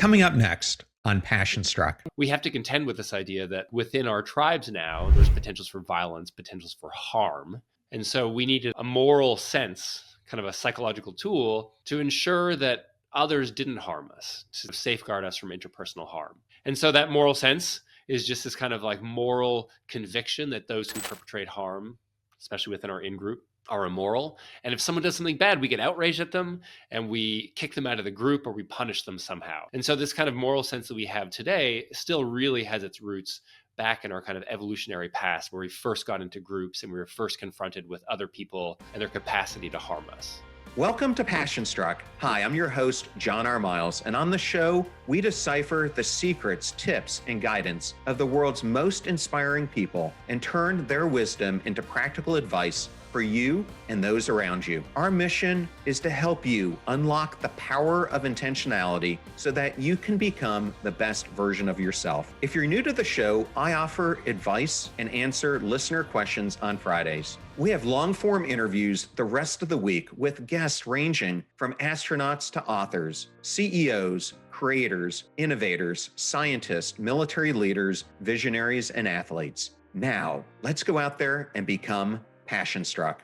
Coming up next on Passion Struck. We have to contend with this idea that within our tribes now, there's potentials for violence, potentials for harm. And so we needed a moral sense, kind of a psychological tool to ensure that others didn't harm us, to safeguard us from interpersonal harm. And so that moral sense is just this kind of like moral conviction that those who perpetrate harm, especially within our in-group, are immoral. And if someone does something bad, we get outraged at them and we kick them out of the group or we punish them somehow. And so this kind of moral sense that we have today still really has its roots back in our kind of evolutionary past, where we first got into groups and we were first confronted with other people and their capacity to harm us. Welcome to Passion Struck. Hi, I'm your host, John R. Miles, and on the show, we decipher the secrets, tips, and guidance of the world's most inspiring people and turn their wisdom into practical advice for you and those around you. Our mission is to help you unlock the power of intentionality so that you can become the best version of yourself. If you're new to the show, I offer advice and answer listener questions on Fridays. We have long-form interviews the rest of the week with guests ranging from astronauts to authors, CEOs, creators, innovators, scientists, military leaders, visionaries, and athletes. Now, let's go out there and become Passion Struck.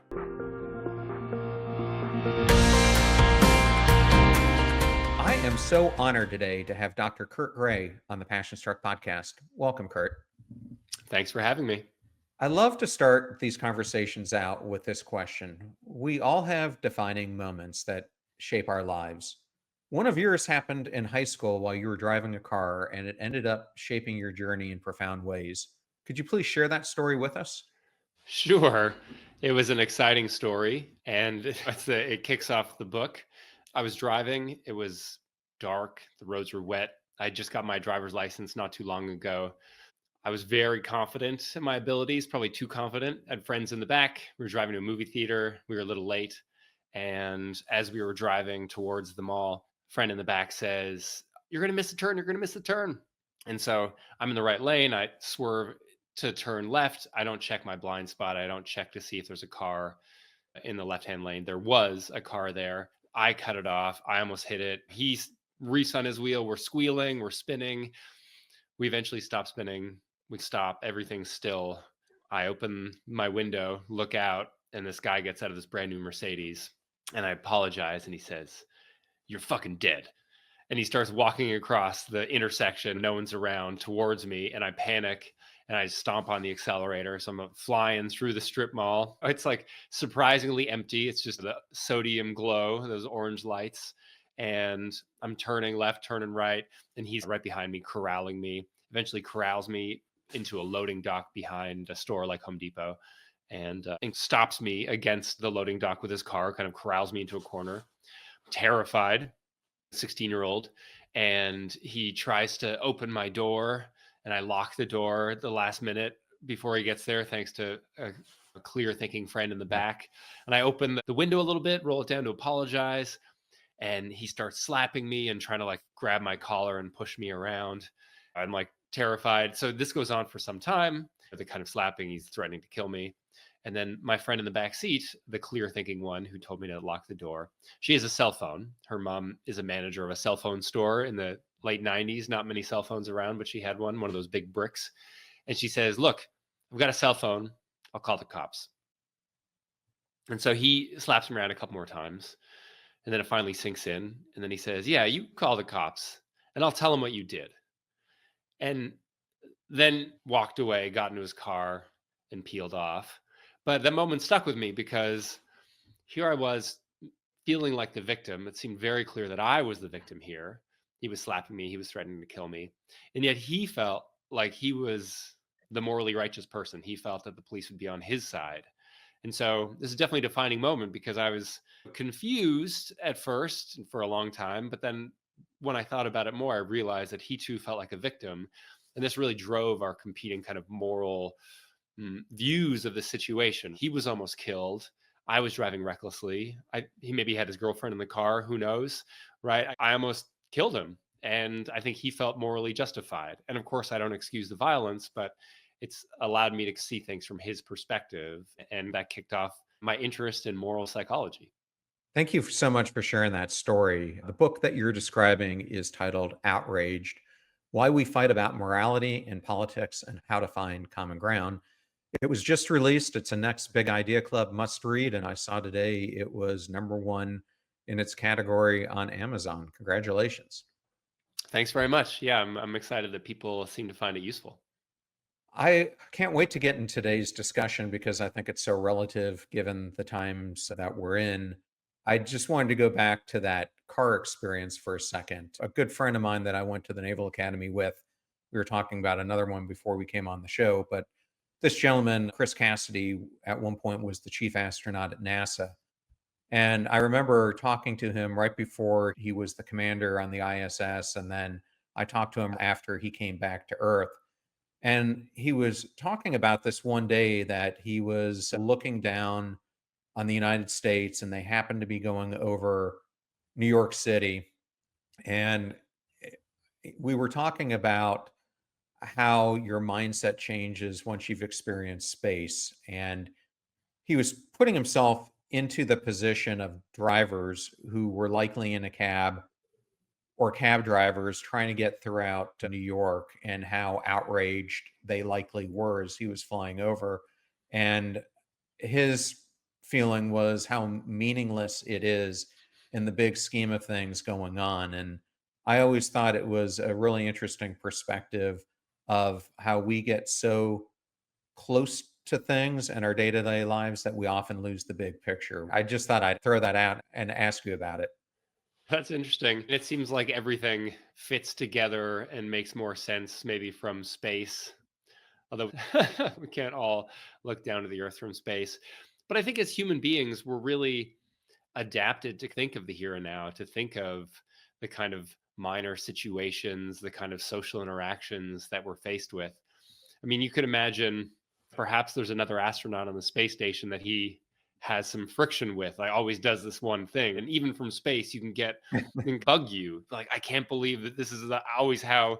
I am so honored today to have Dr. Kurt Gray on the Passion Struck podcast. Welcome, Kurt. Thanks for having me. I love to start these conversations out with this question. We all have defining moments that shape our lives. One of yours happened in high school while you were driving a car, and it ended up shaping your journey in profound ways. Could you please share that story with us? Sure. It was an exciting story, and it kicks off the book. I was driving. It was dark. The roads were wet. I just got my driver's license not too long ago. I was very confident in my abilities, probably too confident. I had friends in the back. We were driving to a movie theater. We were a little late. And as we were driving towards the mall, a friend in the back says, "You're going to miss a turn. You're going to miss a turn." And so I'm in the right lane. I swerve to turn left. I don't check my blind spot. I don't check to see if there's a car in the left-hand lane. There was a car there. I cut it off. I almost hit it. He reached on his wheel. We're squealing. We're spinning. We eventually stop spinning. We stop. Everything's still. I open my window, look out, and this guy gets out of this brand new Mercedes. And I apologize. And he says, "You're fucking dead." And he starts walking across the intersection. No one's around towards me. And I panic and I stomp on the accelerator. So I'm flying through the strip mall. It's like surprisingly empty. It's just the sodium glow, those orange lights. And I'm turning left, turning right. And he's right behind me, corralling me, eventually corrals me into a loading dock behind a store like Home Depot and stops me against the loading dock with his car, kind of corrals me into a corner. Terrified 16-year-old, and he tries to open my door, and I lock the door at the last minute before he gets there, thanks to a clear thinking friend in the back. And I open the window a little bit, roll it down to apologize, and he starts slapping me and trying to like grab my collar and push me around. I'm like terrified. So this goes on for some time. The kind of slapping, he's threatening to kill me. And then my friend in the back seat, the clear thinking one who told me to lock the door, she has a cell phone. Her mom is a manager of a cell phone store in the late 90s. Not many cell phones around, but she had one of those big bricks. And she says, "Look, I've got a cell phone. I'll call the cops." And so he slaps me around a couple more times. And then it finally sinks in. And then he says, "Yeah, you call the cops and I'll tell them what you did." And then walked away, got into his car and peeled off. But that moment stuck with me because here I was feeling like the victim. It seemed very clear that I was the victim here. He was slapping me. He was threatening to kill me. And yet he felt like he was the morally righteous person. He felt that the police would be on his side. And so this is definitely a defining moment because I was confused at first for a long time. But then when I thought about it more, I realized that he too felt like a victim. And this really drove our competing kind of moral views of the situation. He was almost killed. I was driving recklessly. He maybe had his girlfriend in the car. Who knows, right? I almost killed him. And I think he felt morally justified. And of course, I don't excuse the violence, but it's allowed me to see things from his perspective. And that kicked off my interest in moral psychology. Thank you so much for sharing that story. The book that you're describing is titled Outraged: Why We Fight About Morality in Politics and How to Find Common Ground. It was just released. It's a next big idea club must read. And I saw today it was number one in its category on Amazon. Congratulations. Thanks very much. Yeah, I'm excited that people seem to find it useful. I can't wait to get in today's discussion because I think it's so relative given the times that we're in. I just wanted to go back to that car experience for a second. A good friend of mine that I went to the Naval Academy with, we were talking about another one before we came on the show, but this gentleman, Chris Cassidy, at one point was the chief astronaut at NASA. And I remember talking to him right before he was the commander on the ISS. And then I talked to him after he came back to Earth. And he was talking about this one day that he was looking down on the United States and they happened to be going over New York City. And we were talking about how your mindset changes once you've experienced space. And he was putting himself into the position of drivers who were likely in a cab or cab drivers trying to get throughout to New York and how outraged they likely were as he was flying over. And his feeling was how meaningless it is in the big scheme of things going on. And I always thought it was a really interesting perspective of how we get so close to things in our day-to-day lives that we often lose the big picture. I just thought I'd throw that out and ask you about it. That's interesting. It seems like everything fits together and makes more sense maybe from space, although we can't all look down to the earth from space. But I think as human beings, we're really adapted to think of the here and now, to think of the kind of minor situations, the kind of social interactions that we're faced with. I mean, you could imagine perhaps there's another astronaut on the space station that he has some friction with, like always does this one thing. And even from space, you can get can bug you. Like, I can't believe that this is always how,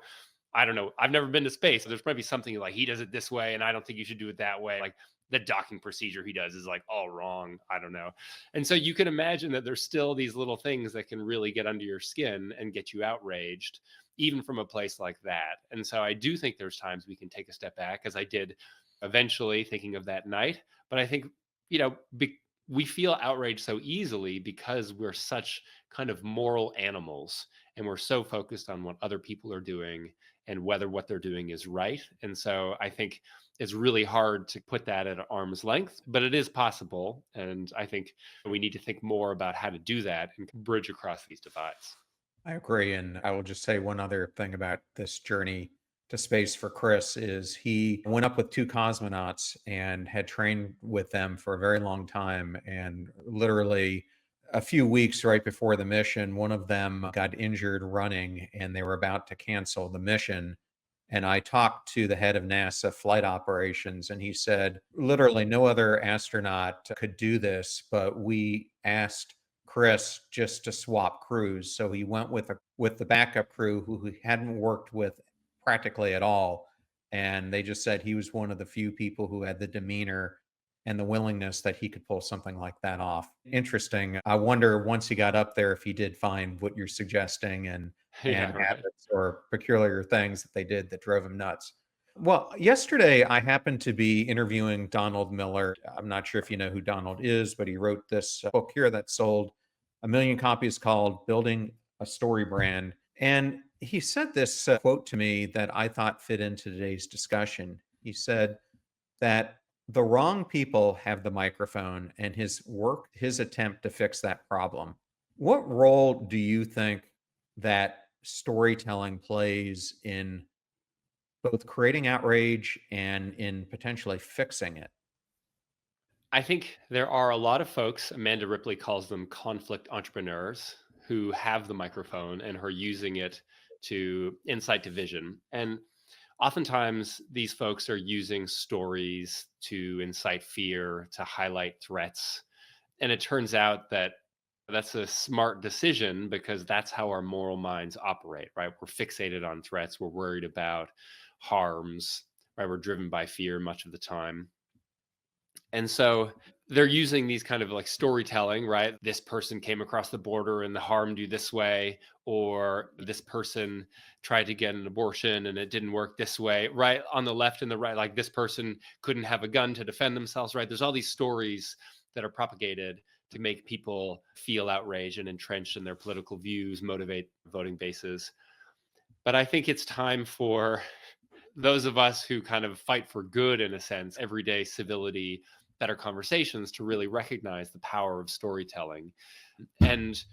I don't know. I've never been to space. So there's probably something like he does it this way, and I don't think you should do it that way. Like the docking procedure he does is like all wrong. I don't know. And so you can imagine that there's still these little things that can really get under your skin and get you outraged, even from a place like that. And so I do think there's times we can take a step back, as I did eventually thinking of that night. But I think, you know, we feel outraged so easily because we're such kind of moral animals and we're so focused on what other people are doing and whether what they're doing is right. And so I think it's really hard to put that at arm's length, but it is possible. And I think we need to think more about how to do that and bridge across these divides. I agree. And I will just say one other thing about this journey to space for Chris is he went up with two cosmonauts and had trained with them for a very long time. And literally a few weeks right before the mission, one of them got injured running and they were about to cancel the mission. And I talked to the head of NASA flight operations, and he said, literally, no other astronaut could do this, but we asked Chris just to swap crews. So he went with the backup crew who he hadn't worked with practically at all. And they just said he was one of the few people who had the demeanor and the willingness that he could pull something like that off. Interesting. I wonder once he got up there if he did find what you're suggesting and Yeah, right. habits or peculiar things that they did that drove him nuts. Well, yesterday I happened to be interviewing Donald Miller. I'm not sure if you know who Donald is, but he wrote this book here that sold a million copies called Building a Story Brand. And he said this quote to me that I thought fit into today's discussion. He said that the wrong people have the microphone and his attempt to fix that problem. What role do you think that storytelling plays in both creating outrage and in potentially fixing it? I think there are a lot of folks, Amanda Ripley calls them conflict entrepreneurs, who have the microphone and are using it to incite division. And oftentimes, these folks are using stories to incite fear, to highlight threats. And it turns out that that's a smart decision because that's how our moral minds operate, right? We're fixated on threats, we're worried about harms, right? We're driven by fear much of the time. And so they're using these kind of like storytelling, right? This person came across the border and harmed you this way, or this person tried to get an abortion and it didn't work this way, right? On the left and the right, like this person couldn't have a gun to defend themselves, right? There's all these stories that are propagated to make people feel outraged and entrenched in their political views, motivate voting bases. But I think it's time for those of us who kind of fight for good, in a sense, everyday civility, better conversations, to really recognize the power of storytelling. And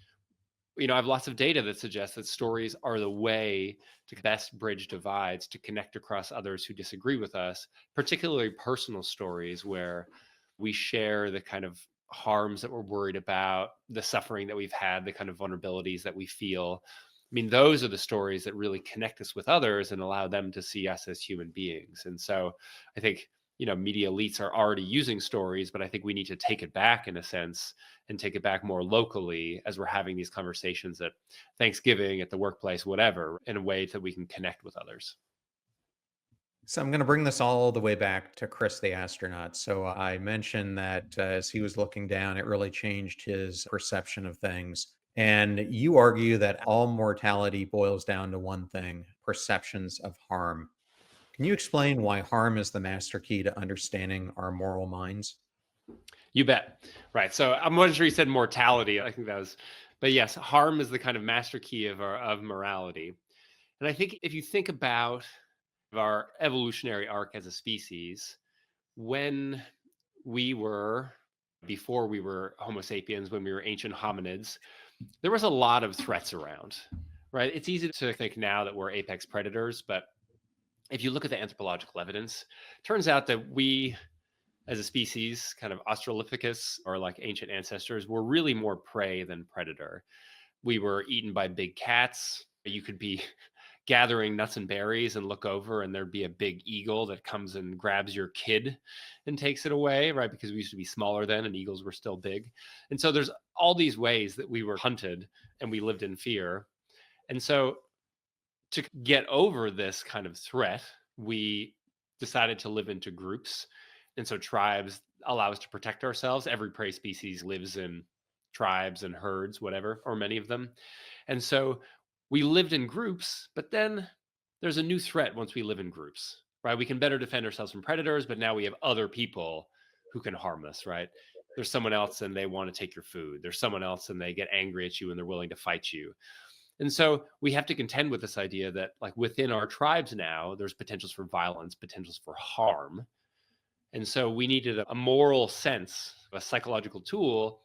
I have lots of data that suggests that stories are the way to best bridge divides, to connect across others who disagree with us, particularly personal stories where we share the kind of harms that we're worried about, the suffering that we've had, the kind of vulnerabilities that we feel. I mean, those are the stories that really connect us with others and allow them to see us as human beings. And so I think, media elites are already using stories, but I think we need to take it back, in a sense, and take it back more locally as we're having these conversations at Thanksgiving, at the workplace, whatever, in a way that we can connect with others. So I'm going to bring this all the way back to Chris the astronaut. So I mentioned that as he was looking down, it really changed his perception of things. And you argue that all mortality boils down to one thing: perceptions of harm. Can you explain why harm is the master key to understanding our moral minds? You bet. Right. So I'm not sure you said mortality. I think that was, but yes, harm is the kind of master key of morality. And I think if you think about our evolutionary arc as a species, when we were, before we were Homo sapiens, when we were ancient hominids, there was a lot of threats around, right? It's easy to think now that we're apex predators, but if you look at the anthropological evidence, turns out that we, as a species, kind of Australopithecus or like ancient ancestors, were really more prey than predator. We were eaten by big cats. You could be gathering nuts and berries and look over, and there'd be a big eagle that comes and grabs your kid and takes it away, right? Because we used to be smaller then and eagles were still big. And so there's all these ways that we were hunted and we lived in fear. And so to get over this kind of threat, we decided to live into groups. And so tribes allow us to protect ourselves. Every prey species lives in tribes and herds, whatever, or many of them. And so we lived in groups, but then there's a new threat once we live in groups, right? We can better defend ourselves from predators, but now we have other people who can harm us, right? There's someone else and they want to take your food. There's someone else and they get angry at you and they're willing to fight you. And so we have to contend with this idea that, like, within our tribes now, there's potentials for violence, potentials for harm. And so we needed a moral sense, a psychological tool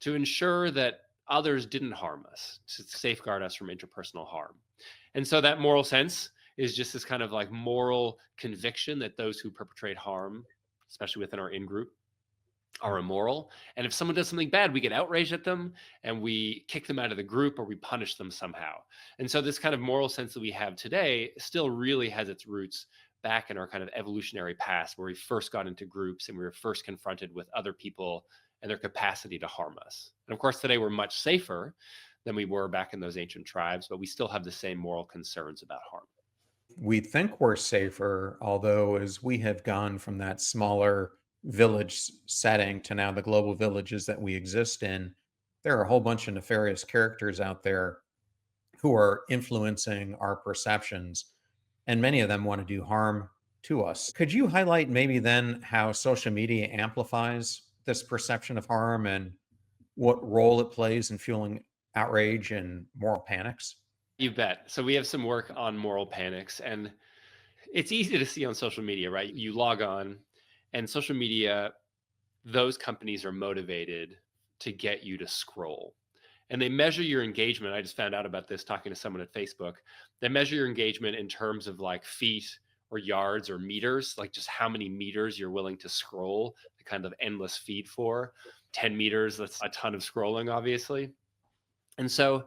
to ensure that others didn't harm us, to safeguard us from interpersonal harm. And so that moral sense is just this kind of like moral conviction that those who perpetrate harm, especially within our in group, are immoral. And if someone does something bad, we get outraged at them and we kick them out of the group or we punish them somehow. And so this kind of moral sense that we have today still really has its roots back in our kind of evolutionary past, where we first got into groups and we were first confronted with other people and their capacity to harm us. And of course, today we're much safer than we were back in those ancient tribes, but we still have the same moral concerns about harm. We think we're safer, although as we have gone from that smaller village setting to now the global villages that we exist in, there are a whole bunch of nefarious characters out there who are influencing our perceptions, and many of them want to do harm to us. Could you highlight maybe then how social media amplifies this perception of harm and what role it plays in fueling outrage and moral panics? You bet. So we have some work on moral panics, and it's easy to see on social media, right? You log on, and social media, those companies are motivated to get you to scroll. And they measure your engagement. I just found out about this talking to someone at Facebook. They measure your engagement in terms of like feet or yards or meters, like just how many meters you're willing to scroll the kind of endless feed for. 10 meters, that's a ton of scrolling, obviously. And so,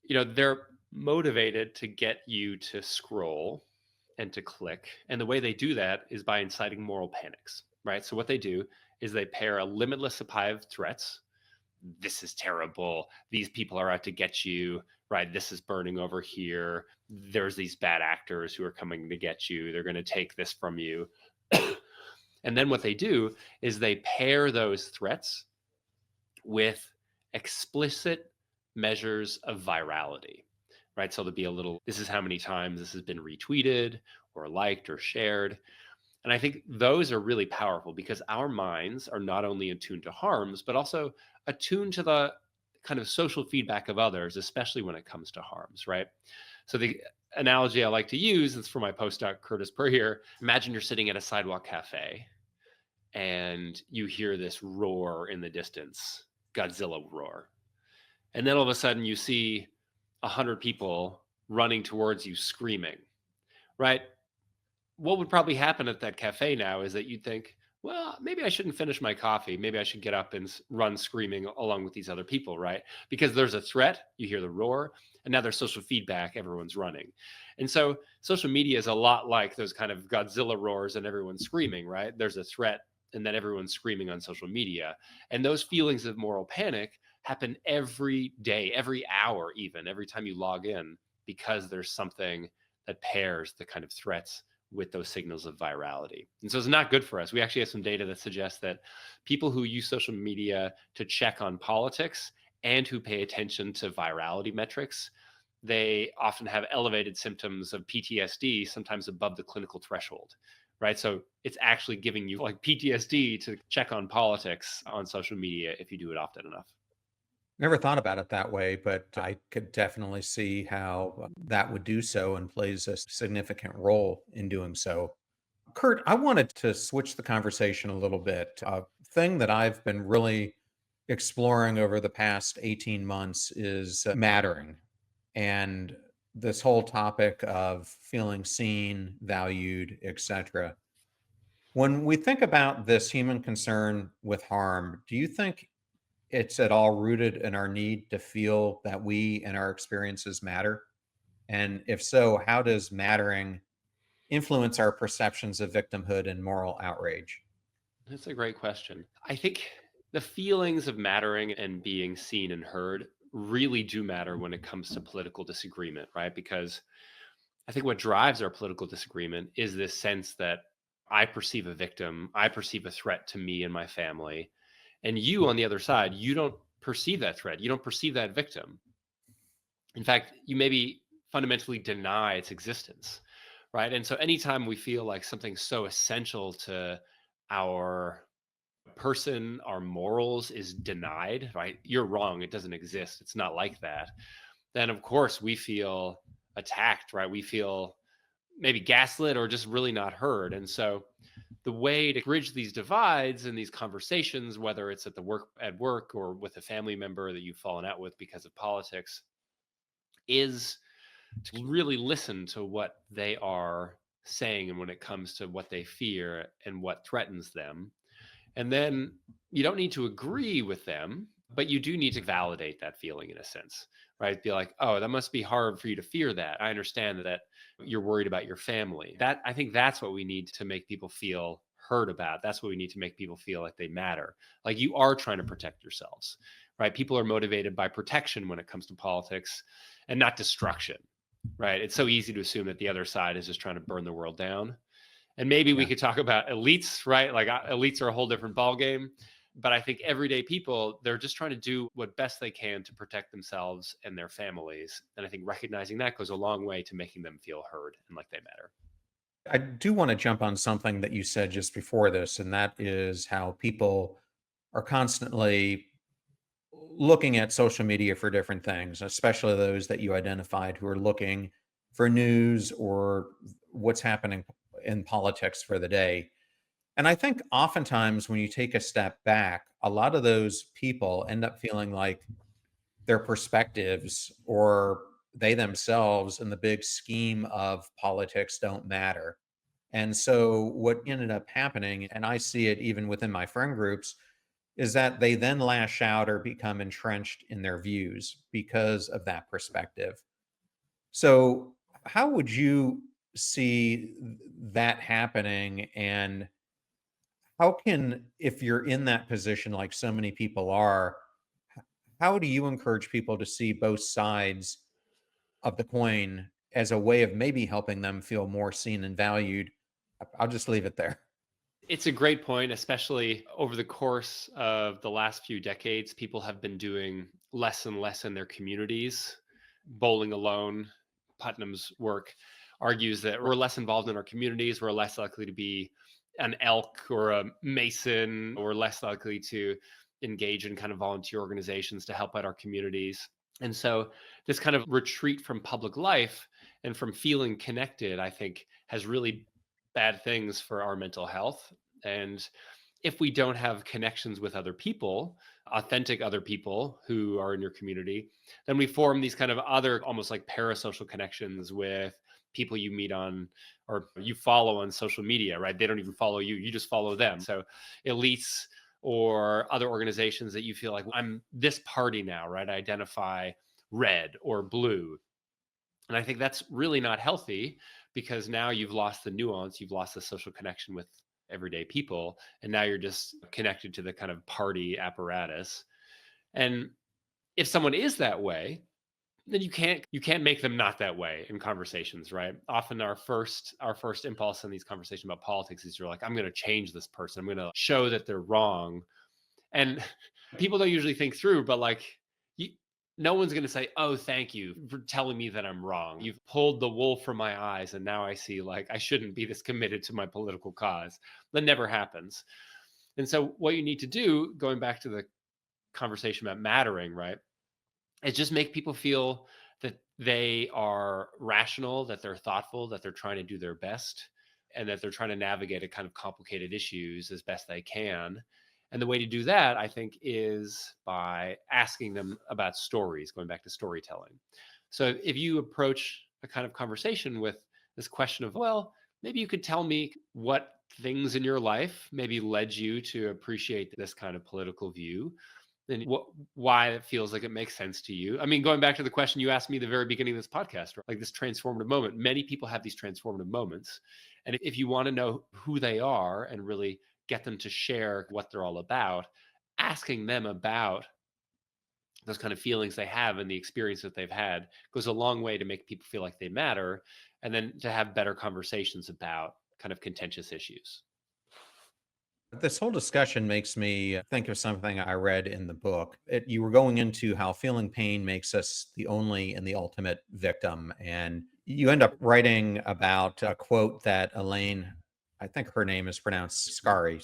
they're motivated to get you to scroll and to click. And the way they do that is by inciting moral panics, right? So what they do is they pair a limitless supply of threats. This is terrible. These people are out to get you, right? This is burning over here. There's these bad actors who are coming to get you. They're going to take this from you. And then what they do is they pair those threats with explicit measures of virality, right? So there'll be a little, this is how many times this has been retweeted or liked or shared. And I think those are really powerful because our minds are not only attuned to harms, but also attuned to the kind of social feedback of others, especially when it comes to harms, right? So the analogy I like to use is for my postdoc, Curtis Puryear. Imagine you're sitting at a sidewalk cafe and you hear this roar in the distance, Godzilla roar. And then all of a sudden you see 100 people running towards you screaming, right? What would probably happen at that cafe now is that you'd think, well, maybe I shouldn't finish my coffee. Maybe I should get up and run screaming along with these other people, right? Because there's a threat, you hear the roar, and now there's social feedback, everyone's running. And so social media is a lot like those kind of Godzilla roars and everyone's screaming, right? There's a threat and then everyone's screaming on social media. And those feelings of moral panic happen every day, every hour, even every time you log in, because there's something that pairs the kind of threats with those signals of virality. And so it's not good for us. We actually have some data that suggests that people who use social media to check on politics and who pay attention to virality metrics, they often have elevated symptoms of PTSD, sometimes above the clinical threshold, right? So it's actually giving you like PTSD to check on politics on social media if you do it often enough. Never thought about it that way, but I could definitely see how that would do so and plays a significant role in doing so. Kurt, I wanted to switch the conversation a little bit. A thing that I've been really exploring over the past 18 months is mattering and this whole topic of feeling seen, valued, etc. When we think about this human concern with harm, do you think it's at all rooted in our need to feel that we and our experiences matter? And if so, how does mattering influence our perceptions of victimhood and moral outrage? That's a great question. I think the feelings of mattering and being seen and heard really do matter when it comes to political disagreement, right? Because I think what drives our political disagreement is this sense that I perceive a victim, I perceive a threat to me and my family. And you on the other side, you don't perceive that threat. You don't perceive that victim. In fact, you maybe fundamentally deny its existence, right? And so anytime we feel like something so essential to our person, our morals is denied, right? You're wrong. It doesn't exist. It's not like that. Then, of course, we feel attacked, right? We feel maybe gaslit or just really not heard. And so the way to bridge these divides and these conversations, whether it's at work or with a family member that you've fallen out with because of politics, is to really listen to what they are saying and when it comes to what they fear and what threatens them. And then you don't need to agree with them, but you do need to validate that feeling in a sense, right? Be like, oh, that must be hard for you to fear that. I understand that you're worried about your family. That I think that's what we need to make people feel heard about. That's what we need to make people feel like they matter. Like you are trying to protect yourselves, right? People are motivated by protection when it comes to politics and not destruction, right? It's so easy to assume that the other side is just trying to burn the world down. And maybe we Yeah. could talk about elites, right? Like elites are a whole different ballgame. But I think everyday people, they're just trying to do what best they can to protect themselves and their families. And I think recognizing that goes a long way to making them feel heard and like they matter. I do want to jump on something that you said just before this, and that is how people are constantly looking at social media for different things, especially those that you identified who are looking for news or what's happening in politics for the day. And I think oftentimes when you take a step back, a lot of those people end up feeling like their perspectives or they themselves in the big scheme of politics don't matter. And so what ended up happening, and I see it even within my friend groups, is that they then lash out or become entrenched in their views because of that perspective. So, how would you see that happening? And how can, if you're in that position like so many people are, how do you encourage people to see both sides of the coin as a way of maybe helping them feel more seen and valued? I'll just leave it there. It's a great point, especially over the course of the last few decades. People have been doing less and less in their communities. Bowling Alone, Putnam's work, argues that we're less involved in our communities. We're less likely to be an elk or a mason. We're less likely to engage in kind of volunteer organizations to help out our communities. And so this kind of retreat from public life and from feeling connected, I think, has really bad things for our mental health. And if we don't have connections with other people, authentic other people who are in your community, then we form these kind of other almost like parasocial connections with people you meet on or you follow on social media, right? They don't even follow you, you just follow them. So elites or other organizations that you feel like I'm this party now, right? I identify red or blue. And I think that's really not healthy because now you've lost the nuance, you've lost the social connection with everyday people, and now you're just connected to the kind of party apparatus. And if someone is that way, then you can't make them not that way in conversations, right? Often our first impulse in these conversations about politics is you're like, I'm going to change this person. I'm going to show that they're wrong. And people don't usually think through, but like, you, no one's going to say, "Oh, thank you for telling me that I'm wrong. You've pulled the wool from my eyes, and now I see like I shouldn't be this committed to my political cause." That never happens. And so, what you need to do, going back to the conversation about mattering, right, is just make people feel that they are rational, that they're thoughtful, that they're trying to do their best, and that they're trying to navigate a kind of complicated issues as best they can. And the way to do that, I think, is by asking them about stories, going back to storytelling. So if you approach a kind of conversation with this question of, well, maybe you could tell me what things in your life maybe led you to appreciate this kind of political view, and why it feels like it makes sense to you. I mean, going back to the question you asked me at the very beginning of this podcast, right? Like this transformative moment, many people have these transformative moments. And if you want to know who they are and really get them to share what they're all about, asking them about those kind of feelings they have and the experience that they've had goes a long way to make people feel like they matter, and then to have better conversations about kind of contentious issues. This whole discussion makes me think of something I read in the book. You were going into how feeling pain makes us the only and the ultimate victim. And you end up writing about a quote that Elaine, I think her name is pronounced Scarry,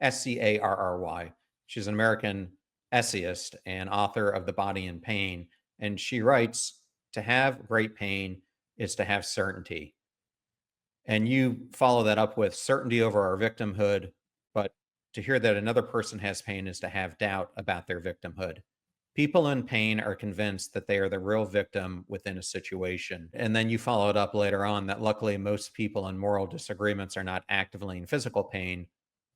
Scarry. She's an American essayist and author of The Body in Pain. And she writes, "To have great pain is to have certainty." And you follow that up with certainty over our victimhood, but to hear that another person has pain is to have doubt about their victimhood. People in pain are convinced that they are the real victim within a situation. And then you follow it up later on that luckily most people in moral disagreements are not actively in physical pain,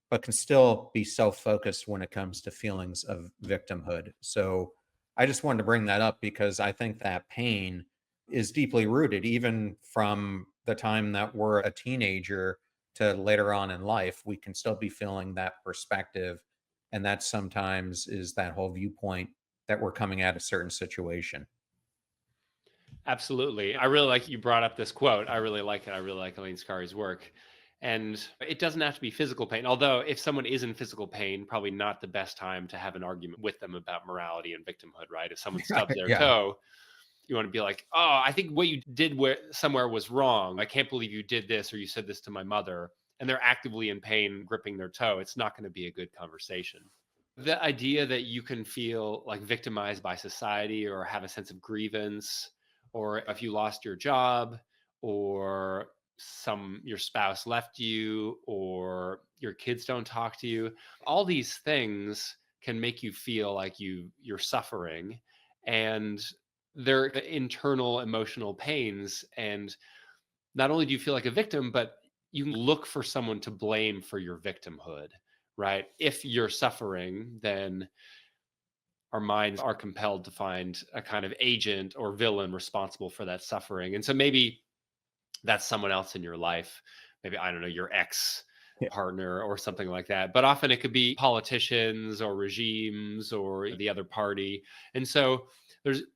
but can still be self-focused when it comes to feelings of victimhood. So I just wanted to bring that up because I think that pain is deeply rooted, even from the time that we're a teenager to later on in life. We can still be feeling that perspective. And that sometimes is that whole viewpoint that we're coming at a certain situation. Absolutely. I really like you brought up this quote. I really like it. I really like Elaine Scarry's work. And it doesn't have to be physical pain. Although, if someone is in physical pain, probably not the best time to have an argument with them about morality and victimhood, right? If someone stubs their Yeah. toe, you want to be like, "Oh, I think what you did somewhere was wrong. I can't believe you did this or you said this to my mother." And they're actively in pain, gripping their toe. It's not going to be a good conversation. The idea that you can feel like victimized by society or have a sense of grievance, or if you lost your job, or your spouse left you, or your kids don't talk to you, all these things can make you feel like you're suffering, and they're internal emotional pains. And not only do you feel like a victim, but you can look for someone to blame for your victimhood, right? If you're suffering, then our minds are compelled to find a kind of agent or villain responsible for that suffering. And so maybe that's someone else in your life. Maybe, I don't know, your ex Yeah. partner or something like that. But often it could be politicians or regimes or the other party. And so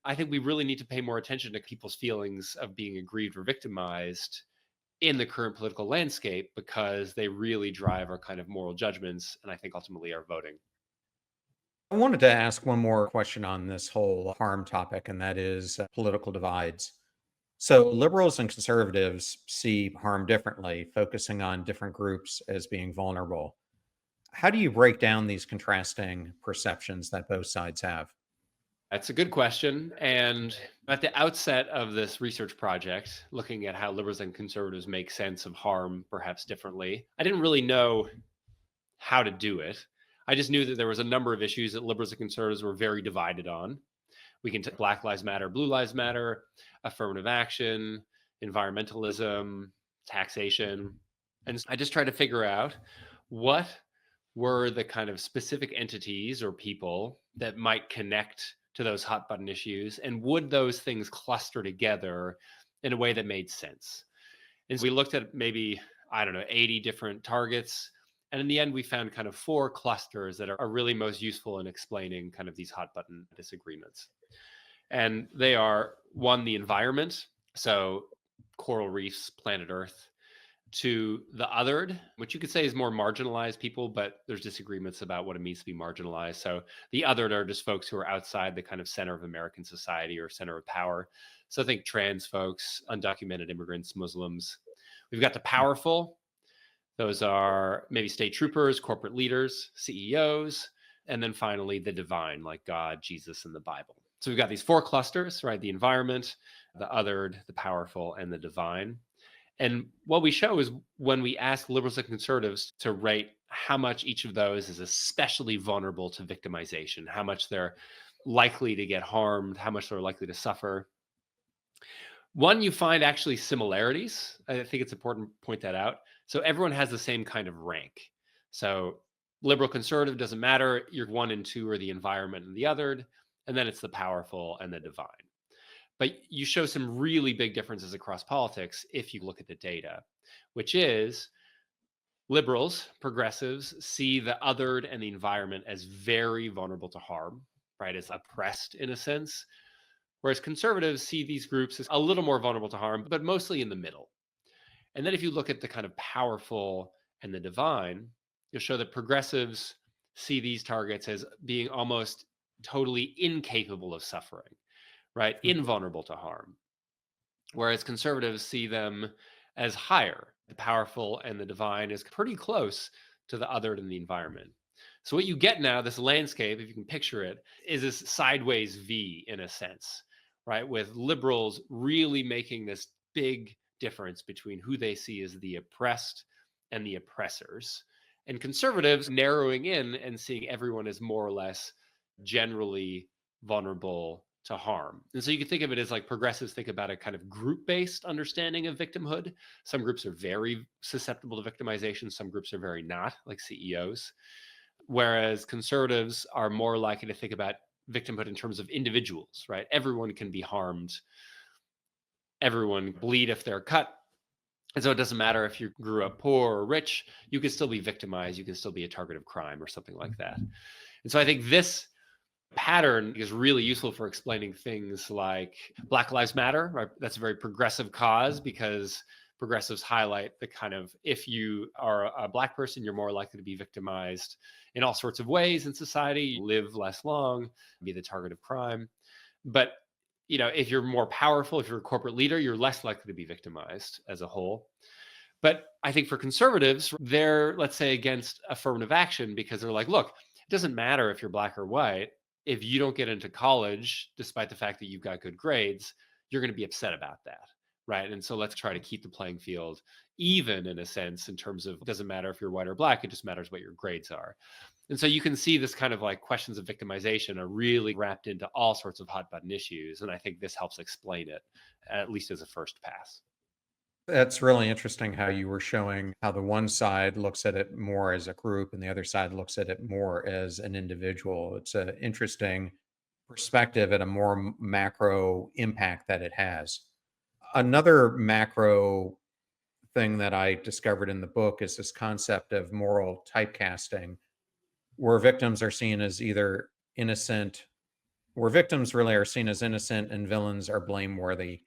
I think we really need to pay more attention to people's feelings of being aggrieved or victimized in the current political landscape because they really drive our kind of moral judgments and I think ultimately our voting. I wanted to ask one more question on this whole harm topic, and that is political divides. So, liberals and conservatives see harm differently, focusing on different groups as being vulnerable. How do you break down these contrasting perceptions that both sides have? That's a good question. And at the outset of this research project, looking at how liberals and conservatives make sense of harm perhaps differently, I didn't really know how to do it. I just knew that there was a number of issues that liberals and conservatives were very divided on. We can take Black Lives Matter, Blue Lives Matter, affirmative action, environmentalism, taxation. And I just tried to figure out what were the kind of specific entities or people that might connect to those hot button issues, and would those things cluster together in a way that made sense. And so we looked at maybe, I don't know, 80 different targets. And in the end, we found kind of 4 clusters that are really most useful in explaining kind of these hot button disagreements. And they are: 1, the environment, so coral reefs, planet Earth; 2, the othered, which you could say is more marginalized people, but there's disagreements about what it means to be marginalized. So the othered are just folks who are outside the kind of center of American society or center of power. So think trans folks, undocumented immigrants, Muslims. We've got the powerful. Those are maybe state troopers, corporate leaders, CEOs, and then finally the divine, like God, Jesus, and the Bible. So we've got these 4 clusters, right? The environment, the othered, the powerful, and the divine. And what we show is when we ask liberals and conservatives to rate how much each of those is especially vulnerable to victimization, how much they're likely to get harmed, how much they're likely to suffer. 1, you find actually similarities. I think it's important to point that out. So everyone has the same kind of rank. So liberal, conservative doesn't matter. Your 1 and 2 are the environment and the othered, and then it's the powerful and the divine. But you show some really big differences across politics if you look at the data, which is liberals, progressives see the othered and the environment as very vulnerable to harm, right? As oppressed in a sense. Whereas conservatives see these groups as a little more vulnerable to harm, but mostly in the middle. And then if you look at the kind of powerful and the divine, you'll show that progressives see these targets as being almost totally incapable of suffering, right? Invulnerable to harm. Whereas conservatives see them as higher. The powerful and the divine is pretty close to the othered and the environment. So what you get now, this landscape, if you can picture it, is this sideways V in a sense, right? With liberals really making this big difference between who they see as the oppressed and the oppressors, and conservatives narrowing in and seeing everyone as more or less generally vulnerable to harm. And so you can think of it as like progressives think about a kind of group-based understanding of victimhood. Some groups are very susceptible to victimization, some groups are very not, like CEOs. Whereas conservatives are more likely to think about victimhood in terms of individuals, right? Everyone can be harmed. Everyone bleed if they're cut. And so it doesn't matter if you grew up poor or rich, you can still be victimized. You can still be a target of crime or something like that. And so I think this pattern is really useful for explaining things like Black Lives Matter, right? That's a very progressive cause because progressives highlight the kind of, if you are a Black person, you're more likely to be victimized in all sorts of ways in society, live less long, be the target of crime. But if you're more powerful, if you're a corporate leader, you're less likely to be victimized as a whole. But I think for conservatives, they're, let's say, against affirmative action because they're like, look, it doesn't matter if you're Black or white. If you don't get into college, despite the fact that you've got good grades, you're going to be upset about that, right? And so let's try to keep the playing field even in a sense, in terms of it doesn't matter if you're white or Black, it just matters what your grades are. And so you can see this kind of like questions of victimization are really wrapped into all sorts of hot button issues. And I think this helps explain it, at least as a first pass. That's really interesting how you were showing how the one side looks at it more as a group and the other side looks at it more as an individual. It's an interesting perspective at a more macro impact that it has. Another macro thing that I discovered in the book is this concept of moral typecasting, where victims are seen as either innocent, where victims really are seen as innocent and villains are blameworthy.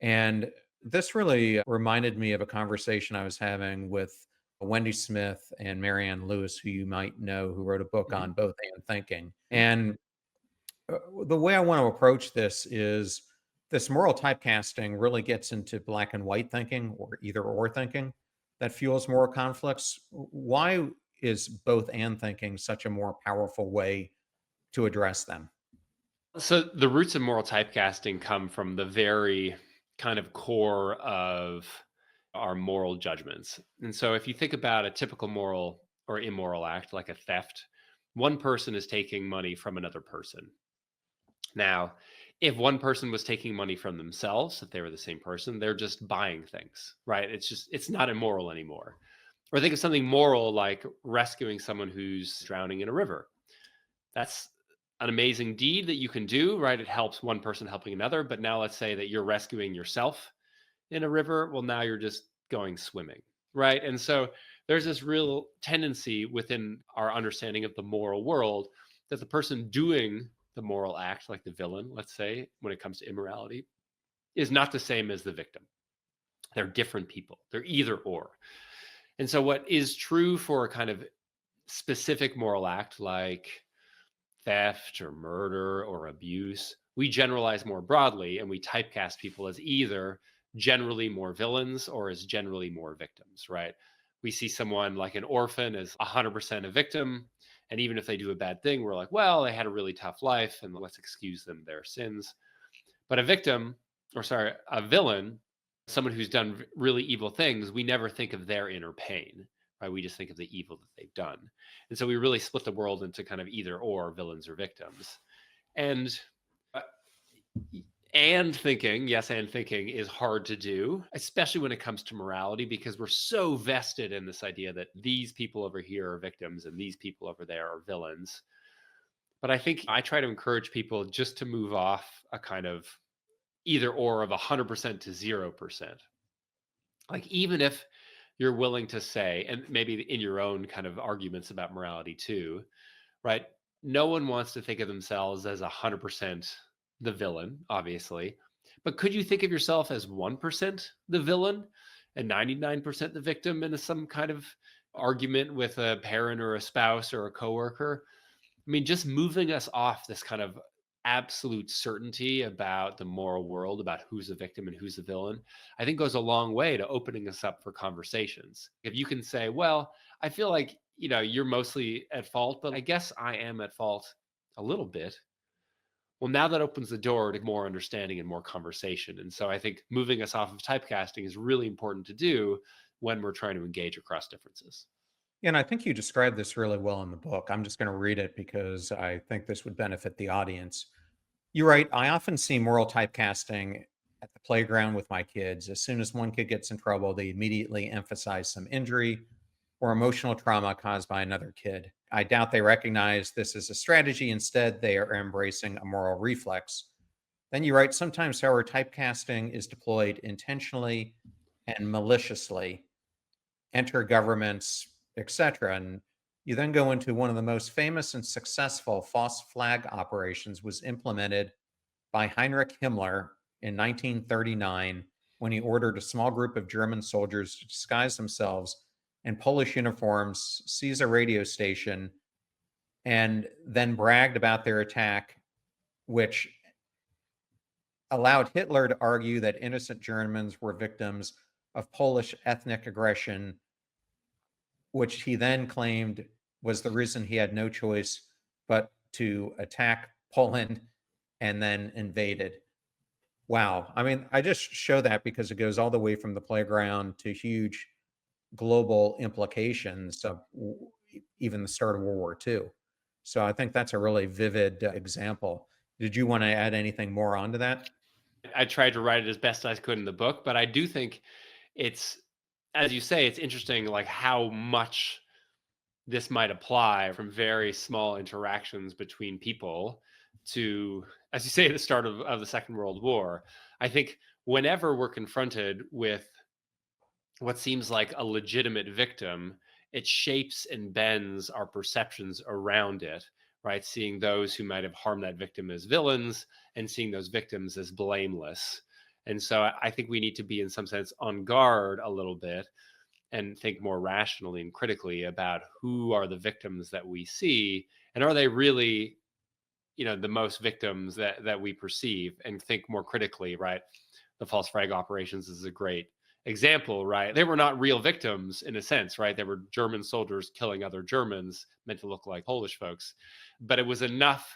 And This really reminded me of a conversation I was having with Wendy Smith and Marianne Lewis, who you might know, who wrote a book Mhm. on both and thinking. Mhm. And the way I want to approach this is this moral typecasting really gets into black and white thinking or either or thinking that fuels moral conflicts. Why is both and thinking such a more powerful way to address them? So the roots of moral typecasting come from the very kind of core of our moral judgments. And so if you think about a typical moral or immoral act like a theft, one person is taking money from another person. Now, if one person was taking money from themselves, if they were the same person, they're just buying things, right? It's not immoral anymore. Or think of something moral like rescuing someone who's drowning in a river. That's an amazing deed that you can do, right? It helps one person helping another. But now let's say that you're rescuing yourself in a river. Well, now you're just going swimming, right? And so there's this real tendency within our understanding of the moral world that the person doing the moral act, like the villain, let's say, when it comes to immorality, is not the same as the victim. They're different people. They're either or. And so what is true for a kind of specific moral act like theft or murder or abuse, we generalize more broadly and we typecast people as either generally more villains or as generally more victims, right? We see someone like an orphan as 100% a victim. And even if they do a bad thing, we're like, well, they had a really tough life and let's excuse them their sins. But a victim, or sorry, a villain, someone who's done really evil things, we never think of their inner pain, right? We just think of the evil that they've done. And so we really split the world into kind of either or villains or victims. And uh, and thinking, yes, and thinking is hard to do, especially when it comes to morality, because we're so vested in this idea that these people over here are victims and these people over there are villains. But I think I try to encourage people just to move off a kind of either or of 100% to 0%. Like, even if you're willing to say, and maybe in your own kind of arguments about morality too, right? No one wants to think of themselves as 100% the villain, obviously. But could you think of yourself as 1% the villain and 99% the victim in some kind of argument with a parent or a spouse or a coworker? I mean, just moving us off this kind of absolute certainty about the moral world, about who's a victim and who's a villain, I think goes a long way to opening us up for conversations. If you can say, well, I feel like, you're mostly at fault, but I guess I am at fault a little bit. Well, now that opens the door to more understanding and more conversation. And so I think moving us off of typecasting is really important to do when we're trying to engage across differences. And I think you described this really well in the book. I'm just going to read it because I think this would benefit the audience. You write, I often see moral typecasting at the playground with my kids. As soon as one kid gets in trouble, they immediately emphasize some injury or emotional trauma caused by another kid. I doubt they recognize this as a strategy. Instead, they are embracing a moral reflex. Then you write, sometimes, however, typecasting is deployed intentionally and maliciously, enter governments, etc. And you then go into one of the most famous and successful false flag operations was implemented by Heinrich Himmler in 1939 when he ordered a small group of German soldiers to disguise themselves in Polish uniforms, seize a radio station, and then bragged about their attack, which allowed Hitler to argue that innocent Germans were victims of Polish ethnic aggression, which he then claimed was the reason he had no choice but to attack Poland and then invaded. Wow. I mean, I just show that because it goes all the way from the playground to huge global implications of even the start of World War II. So I think that's a really vivid example. Did you want to add anything more onto that? I tried to write it as best I could in the book, but I do think it's, as you say, it's interesting, like how much this might apply from very small interactions between people to, as you say, the start of the Second World War. I think whenever we're confronted with what seems like a legitimate victim, it shapes and bends our perceptions around it, right? Seeing those who might have harmed that victim as villains and seeing those victims as blameless. And so I think we need to be, in some sense, on guard a little bit and think more rationally and critically about who are the victims that we see, and are they really, the most victims that we perceive, and think more critically, right? The false flag operations is a great example, right? They were not real victims in a sense, right? They were German soldiers killing other Germans meant to look like Polish folks, but it was enough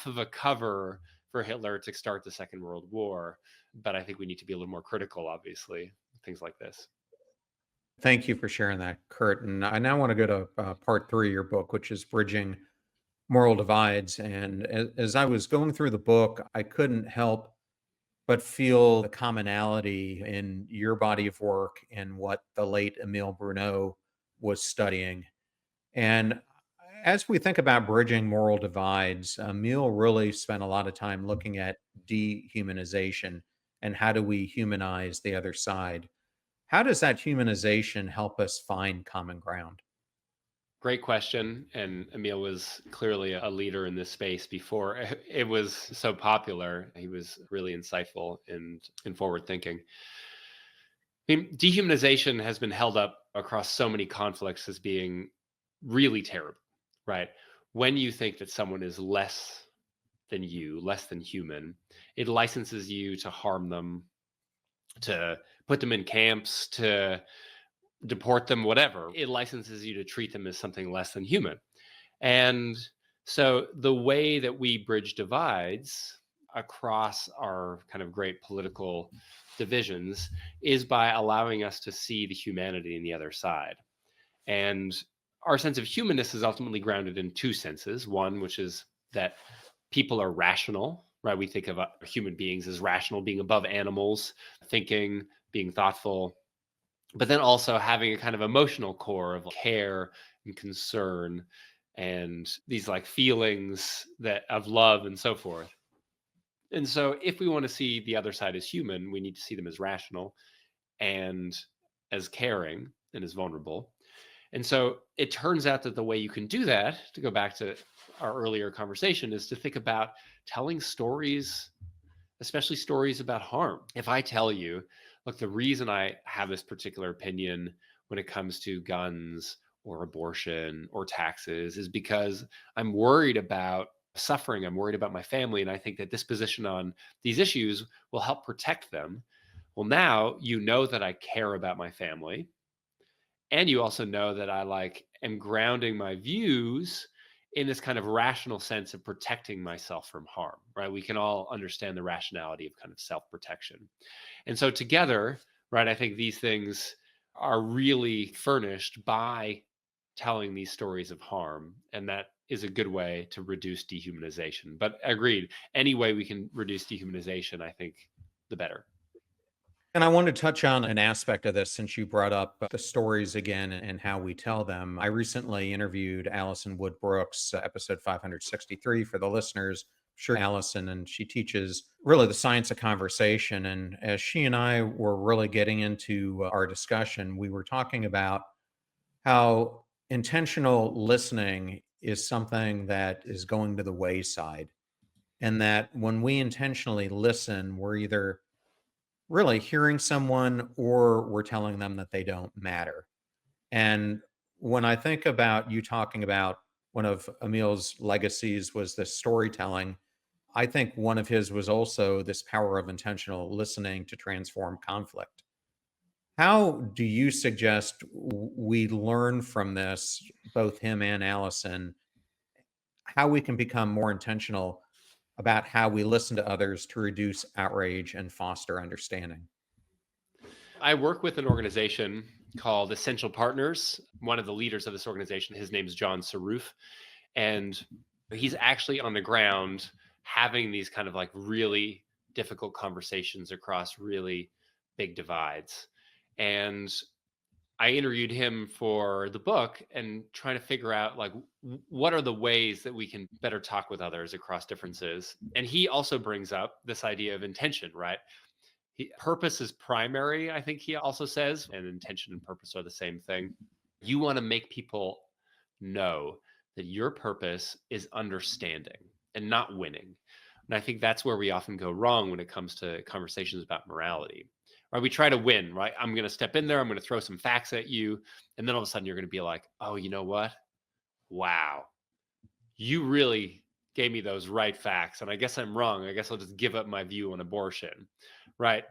of a cover for Hitler to start the Second World War. But I think we need to be a little more critical, obviously, things like this. Thank you for sharing that, Kurt. And I now want to go to part 3 of your book, which is Bridging Moral Divides. And as I was going through the book, I couldn't help but feel the commonality in your body of work and what the late Emile Bruneau was studying. And as we think about bridging moral divides, Emile really spent a lot of time looking at dehumanization and how do we humanize the other side. How does that humanization help us find common ground? Great question. And Emil was clearly a leader in this space before it was so popular. He was really insightful and forward thinking. I mean, dehumanization has been held up across so many conflicts as being really terrible, right? When you think that someone is less than you, less than human, it licenses you to harm them, to put them in camps, to deport them, whatever. It licenses you to treat them as something less than human. And so the way that we bridge divides across our kind of great political divisions is by allowing us to see the humanity in the other side. And our sense of humanness is ultimately grounded in two senses. One, which is that people are rational, right? We think of human beings as rational, being above animals, thinking, being thoughtful, but then also having a kind of emotional core of care and concern and these like feelings that of love and so forth. And so if we want to see the other side as human, we need to see them as rational and as caring and as vulnerable. And so it turns out that the way you can do that, to go back to our earlier conversation, is to think about telling stories, especially stories about harm. If I tell you, look, the reason I have this particular opinion when it comes to guns or abortion or taxes is because I'm worried about suffering. I'm worried about my family. And I think that this position on these issues will help protect them. Well, now you know that I care about my family. And you also know that I am grounding my views in this kind of rational sense of protecting myself from harm, right? We can all understand the rationality of kind of self-protection. And so together, right, I think these things are really furnished by telling these stories of harm. And that is a good way to reduce dehumanization. But agreed, any way we can reduce dehumanization, I think the better. And I want to touch on an aspect of this since you brought up the stories again and how we tell them. I recently interviewed Allison Wood Brooks, episode 563 for the listeners. Sure, Allison, and she teaches really the science of conversation. And as she and I were really getting into our discussion, we were talking about how intentional listening is something that is going to the wayside. And that when we intentionally listen, we're either really hearing someone or we're telling them that they don't matter. And when I think about you talking about one of Emile's legacies was this storytelling, I think one of his was also this power of intentional listening to transform conflict. How do you suggest we learn from this, both him and Allison, how we can become more intentional about how we listen to others to reduce outrage and foster understanding? I work with an organization called Essential Partners. One of the leaders of this organization, his name is John Saruf, and he's actually on the ground having these kind of like really difficult conversations across really big divides. And I interviewed him for the book and trying to figure out like what are the ways that we can better talk with others across differences. And he also brings up this idea of intention, right? Purpose is primary, I think he also says, and intention and purpose are the same thing. You want to make people know that your purpose is understanding and not winning, And I think that's where we often go wrong when it comes to conversations about morality. Right? We try to win, right? I'm going to step in there, I'm going to throw some facts at you, and then all of a sudden you're going to be like, "Oh, you know what? Wow. You really gave me those right facts, and I guess I'm wrong. I guess I'll just give up my view on abortion." Right?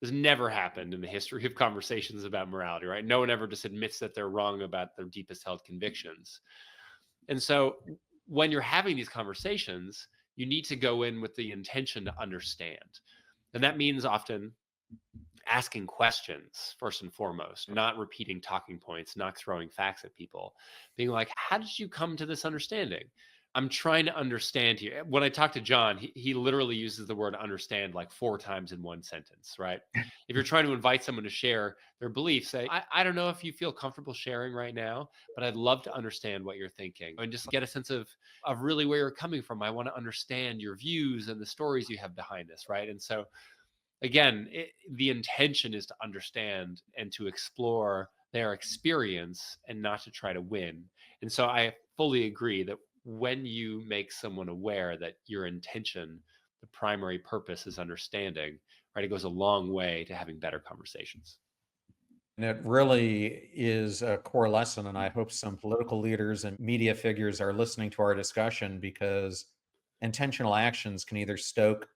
This never happened in the history of conversations about morality, right? No one ever just admits that they're wrong about their deepest held convictions. And so when you're having these conversations, you need to go in with the intention to understand. And that means often asking questions first and foremost, not repeating talking points, not throwing facts at people, being like, how did you come to this understanding? I'm trying to understand here. When I talk to John, he literally uses the word understand like 4 times in one sentence, right? If you're trying to invite someone to share their beliefs, say, I don't know if you feel comfortable sharing right now, but I'd love to understand what you're thinking and just get a sense of really where you're coming from. I want to understand your views and the stories you have behind this, right? And so again, the intention is to understand and to explore their experience and not to try to win. And so I fully agree that when you make someone aware that your intention, the primary purpose is understanding, right, it goes a long way to having better conversations. And it really is a core lesson. And I hope some political leaders and media figures are listening to our discussion, because intentional actions can either stoke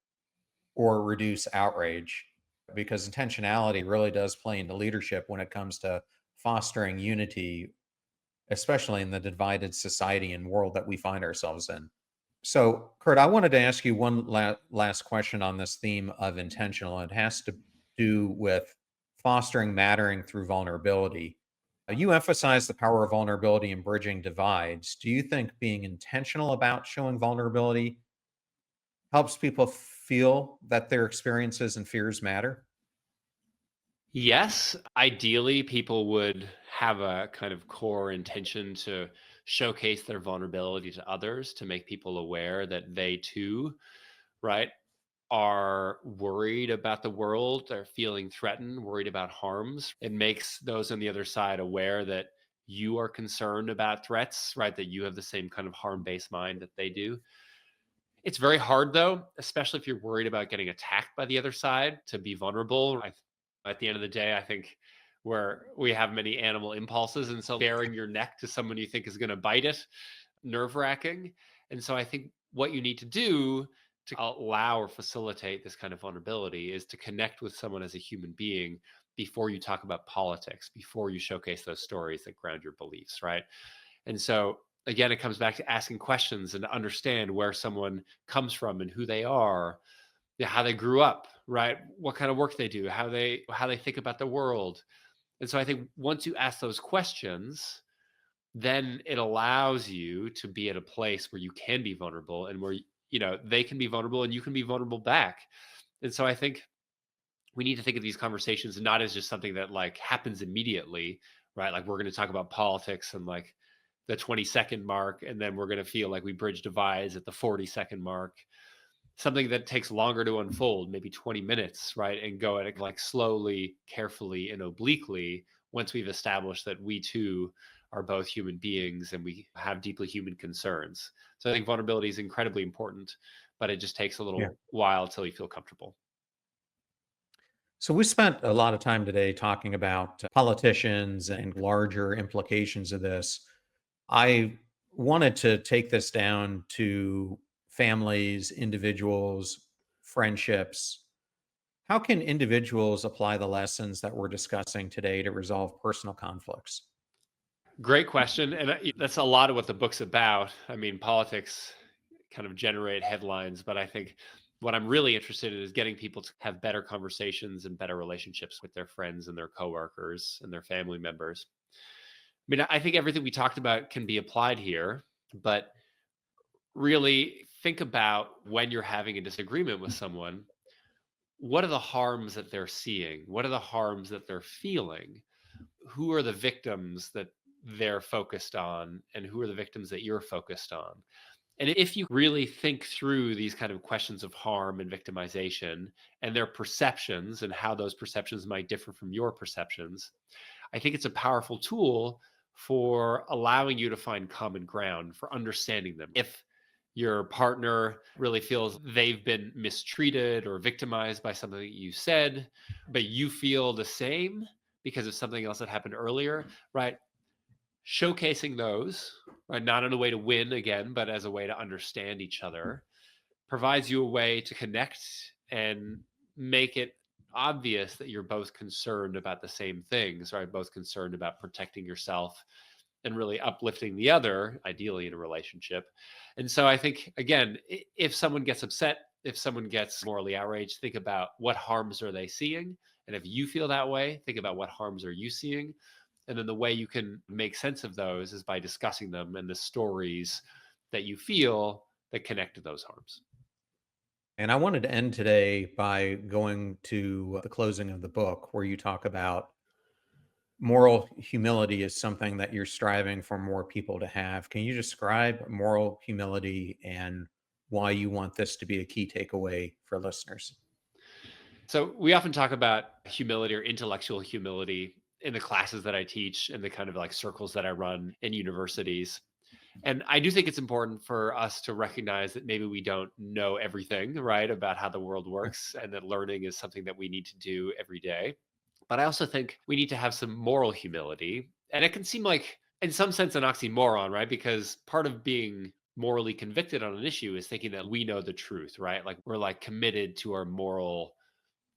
or reduce outrage, because intentionality really does play into leadership when it comes to fostering unity, especially in the divided society and world that we find ourselves in. So, Kurt, I wanted to ask you one last question on this theme of intentional. It has to do with fostering mattering through vulnerability. You emphasize the power of vulnerability in bridging divides. Do you think being intentional about showing vulnerability helps people feel that their experiences and fears matter? Yes, ideally, people would have a kind of core intention to showcase their vulnerability to others, to make people aware that they too, right, are worried about the world, they're feeling threatened, worried about harms. It makes those on the other side aware that you are concerned about threats, right? That you have the same kind of harm based mind that they do. It's very hard though, especially if you're worried about getting attacked by the other side, to be vulnerable. At the end of the day, I think where we have many animal impulses, and so baring your neck to someone you think is going to bite it, nerve wracking. And so I think what you need to do to allow or facilitate this kind of vulnerability is to connect with someone as a human being before you talk about politics, before you showcase those stories that ground your beliefs, right? And so again, it comes back to asking questions and to understand where someone comes from and who they are, yeah, how they grew up, right? What kind of work they do, how they think about the world. And so I think once you ask those questions, then it allows you to be at a place where you can be vulnerable and where they can be vulnerable and you can be vulnerable back. And so I think we need to think of these conversations not as just something that like happens immediately, right? Like we're going to talk about politics and like the 20-second mark, and then we're going to feel like we bridge divides at the 40-second mark. Something that takes longer to unfold, maybe 20 minutes, right? And go at it like slowly, carefully, and obliquely once we've established that we too are both human beings and we have deeply human concerns. So I think vulnerability is incredibly important, but it just takes a Yeah. little while until you feel comfortable. So we spent a lot of time today talking about politicians and larger implications of this. I wanted to take this down to families, individuals, friendships. How can individuals apply the lessons that we're discussing today to resolve personal conflicts? Great question. And that's a lot of what the book's about. I mean, politics kind of generate headlines, but I think what I'm really interested in is getting people to have better conversations and better relationships with their friends and their coworkers and their family members. I mean, I think everything we talked about can be applied here, but really think about when you're having a disagreement with someone, what are the harms that they're seeing? What are the harms that they're feeling? Who are the victims that they're focused on, and who are the victims that you're focused on? And if you really think through these kind of questions of harm and victimization and their perceptions and how those perceptions might differ from your perceptions, I think it's a powerful tool for allowing you to find common ground, for understanding them. If your partner really feels they've been mistreated or victimized by something that you said, but you feel the same because of something else that happened earlier, right? Showcasing those, right? Not in a way to win again, but as a way to understand each other, provides you a way to connect and make it obvious that you're both concerned about the same things, right? Both concerned about protecting yourself and really uplifting the other, ideally in a relationship. And so I think, again, if someone gets upset, if someone gets morally outraged, think about what harms are they seeing. And if you feel that way, think about what harms are you seeing. And then the way you can make sense of those is by discussing them and the stories that you feel that connect to those harms. And I wanted to end today by going to the closing of the book where you talk about moral humility is something that you're striving for more people to have. Can you describe moral humility and why you want this to be a key takeaway for listeners? So we often talk about humility or intellectual humility in the classes that I teach and the kind of like circles that I run in universities. And I do think it's important for us to recognize that maybe we don't know everything, right, about how the world works, and that learning is something that we need to do every day. But I also think we need to have some moral humility. And it can seem like, in some sense, an oxymoron, right? Because part of being morally convicted on an issue is thinking that we know the truth, right? Like we're like committed to our moral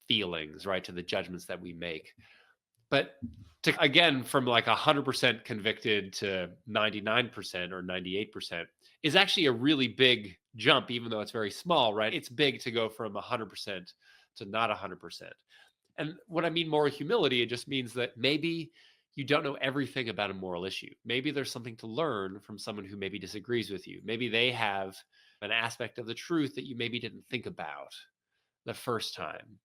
feelings, right? To the judgments that we make. But to, again, from like 100% convicted to 99% or 98% is actually a really big jump, even though it's very small, right? It's big to go from 100% to not 100%. And what I mean moral humility, it just means that maybe you don't know everything about a moral issue. Maybe there's something to learn from someone who maybe disagrees with you. Maybe they have an aspect of the truth that you maybe didn't think about the first time,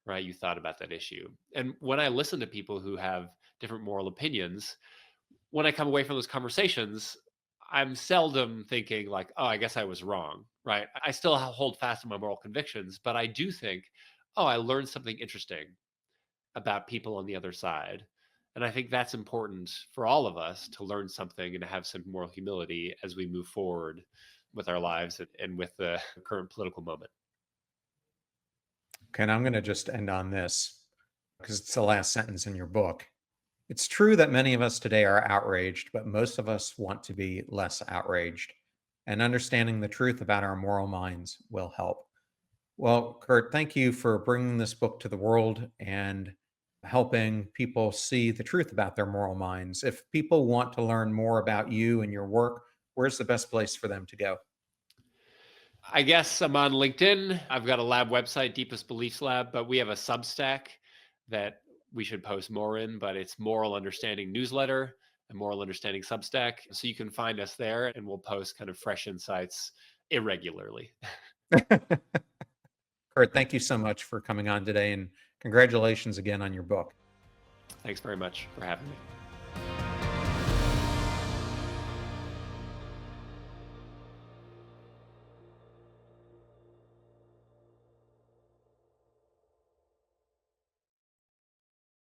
right? You thought about that issue. And when I listen to people who have different moral opinions, when I come away from those conversations, I'm seldom thinking like, oh, I guess I was wrong, right? I still hold fast to my moral convictions, but I do think, oh, I learned something interesting about people on the other side. And I think that's important for all of us to learn something and to have some moral humility as we move forward with our lives and with the current political moment. Okay, and I'm going to just end on this because it's the last sentence in your book. It's true that many of us today are outraged, but most of us want to be less outraged. And understanding the truth about our moral minds will help. Well, Kurt, thank you for bringing this book to the world and helping people see the truth about their moral minds. If people want to learn more about you and your work, where's the best place for them to go? I guess I'm on LinkedIn. I've got a lab website, Deepest Beliefs Lab, but we have a Substack that we should post more in, but it's Moral Understanding Newsletter and Moral Understanding Substack. So you can find us there and we'll post kind of fresh insights irregularly. Kurt, thank you so much for coming on today and congratulations again on your book. Thanks very much for having me.